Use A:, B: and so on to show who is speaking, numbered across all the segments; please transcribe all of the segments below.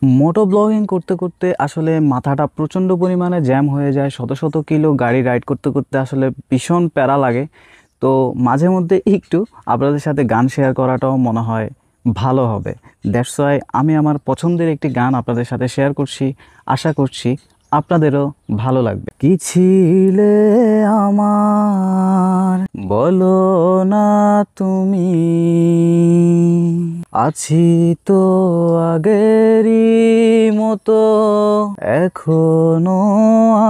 A: মোটো blogging করতে করতে আসলে মাথাটা প্রচণ্ড পরিমাণে জ্যাম হয়ে যায়। শত শত কিলো গাড়ি রাইড করতে করতে আসলে ভীষণ প্যারা লাগে। তো মাঝে মধ্যে একটু আপনাদের সাথে গান শেয়ার করাটাও মনে হয় ভালো হবে। দ্যাটস ওয়াই আমি আমার পছন্দের একটি গান আপনাদের সাথে শেয়ার করছি। আশা করছি আপনাদেরও ভালো লাগবে। কি ছিলে আমার বলো না তুমি, আছি তো আগেরই মতো এখনো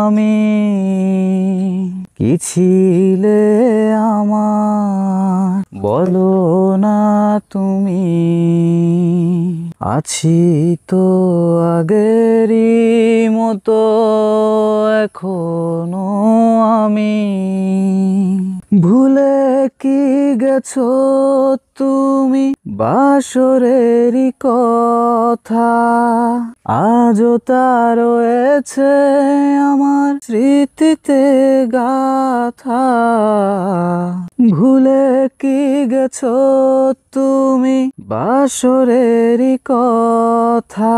A: আমি। কি ছিলে আমার বলো না তুমি, আছি তো আগেরই মতো এখনো আমি। ভুলে কি গেছো তুমি বাসরেরই কথা, আজও তা রয়েছে আমার স্মৃতিতে গাথা। ভুলে কি গেছো তুমি বাসরেরই কথা,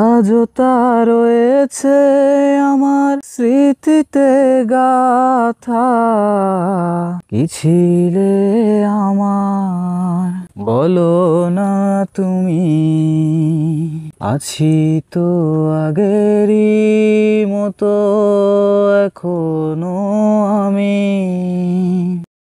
A: আজও তা রয়েছে আমার স্মৃতিতে গাথা। কি ছিলে আমার বলো না তুমি, আছি তো আগেরই মতো এখনো আমি।